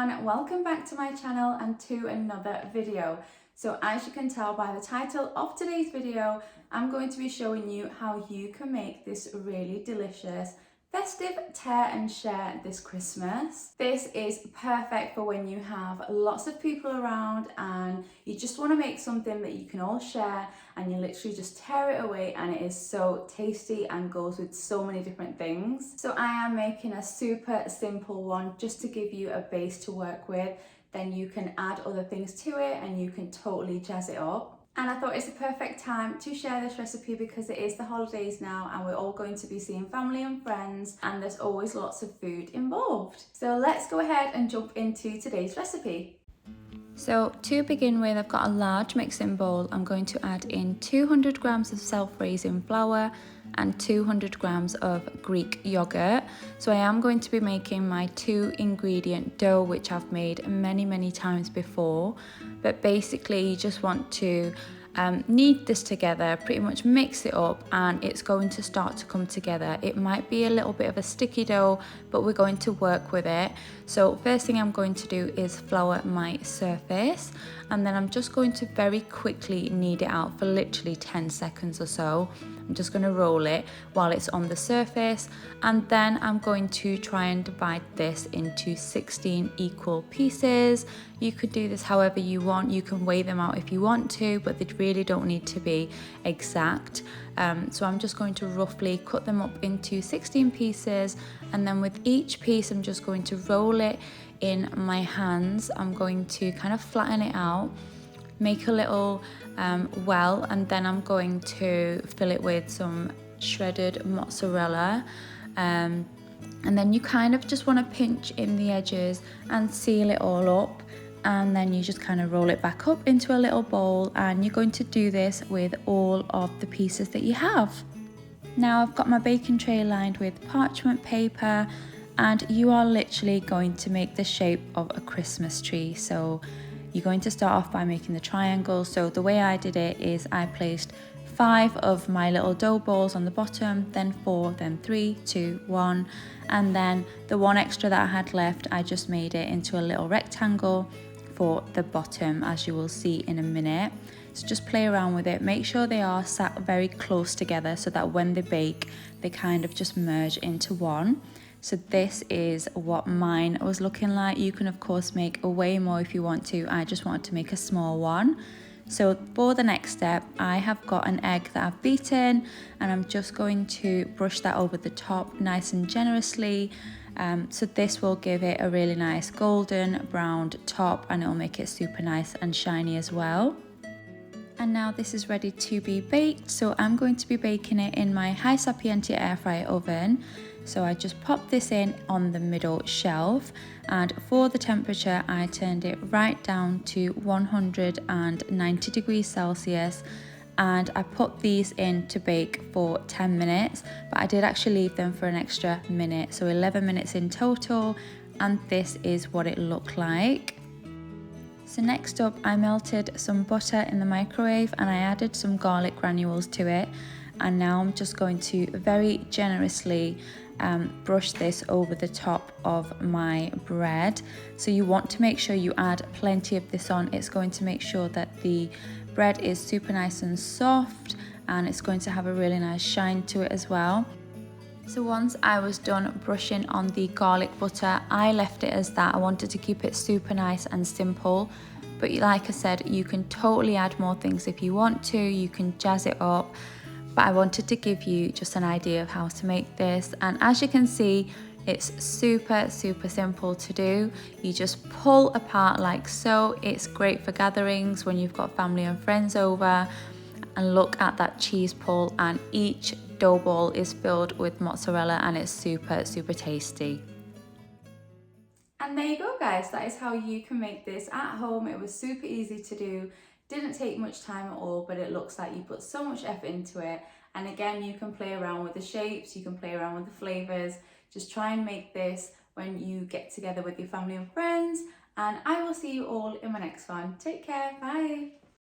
everyone, welcome back to my channel and to another video. So as you can tell by the title of today's video, I'm going to be showing you how you can make this really delicious festive tear and share this Christmas. This is perfect for when you have lots of people around and you just want to make something that you can all share, and you literally just tear it away and it is so tasty and goes with so many different things. So I am making a super simple one just to give you a base to work with. Then you can add other things to it and you can totally jazz it up. And I thought it's a perfect time to share this recipe because it is the holidays now and we're all going to be seeing family and friends, and there's always lots of food involved. So let's go ahead and jump into today's recipe. So to begin with, I've got a large mixing bowl. I'm going to add in 200 grams of self-raising flour and 200 grams of Greek yogurt. So I am going to be making my 2-ingredient dough, which I've made many times before. But basically you just want to knead this together, pretty much mix it up, and it's going to start to come together. It might be a little bit of a sticky dough, but we're going to work with it. So first thing I'm going to do is flour my surface, and then I'm just going to very quickly knead it out for literally 10 seconds or so. I'm just going to roll it while it's on the surface, and then I'm going to try and divide this into 16 equal pieces. You could do this however you want. You can weigh them out if you want to, but they really don't need to be exact. So I'm just going to roughly cut them up into 16 pieces, and then with each piece I'm just going to roll it in my hands. I'm going to kind of flatten it out, make a little well, and then I'm going to fill it with some shredded mozzarella. And then you kind of just want to pinch in the edges and seal it all up, and then you just kind of roll it back up into a little bowl, and you're going to do this with all of the pieces that you have. Now I've got my baking tray lined with parchment paper, and you are literally going to make the shape of a Christmas tree. So you're going to start off by making the triangle. So the way I did it is I placed 5 of my little dough balls on the bottom, then 4, then 3, 2, 1, and then the one extra that I had left, I just made it into a little rectangle for the bottom, as you will see in a minute. So just play around with it, make sure they are sat very close together so that when they bake they kind of just merge into one. So this is what mine was looking like. You can of course make a way more if you want to. I just wanted to make a small one. So for the next step, I have got an egg that I've beaten, and I'm just going to brush that over the top nice and generously. So this will give it a really nice golden browned top, and it will make it super nice and shiny as well. And now this is ready to be baked. So I'm going to be baking it in my high sapienti air fryer oven. So I just popped this in on the middle shelf, and for the temperature I turned it right down to 190 degrees Celsius, and I put these in to bake for 10 minutes, but I did actually leave them for an extra minute, so 11 minutes in total, and this is what it looked like. So next up, I melted some butter in the microwave and I added some garlic granules to it, and now I'm just going to very generously brush this over the top of my bread. So you want to make sure you add plenty of this on. It's going to make sure that the bread is super nice and soft, and it's going to have a really nice shine to it as well. So once I was done brushing on the garlic butter, I left it as that. I wanted to keep it super nice and simple, but like I said, you can totally add more things if you want to. You can jazz it up, but I wanted to give you just an idea of how to make this. And as you can see, it's super simple to do. You just pull apart like so. It's great for gatherings when you've got family and friends over. And look at that cheese pull, and each dough ball is filled with mozzarella, and it's super tasty. And there you go guys, that is how you can make this at home. It was super easy to do, didn't take much time at all, but it looks like you put so much effort into it. And again, you can play around with the shapes, you can play around with the flavors. Just try and make this when you get together with your family and friends, and I will see you all in my next one. Take care, bye.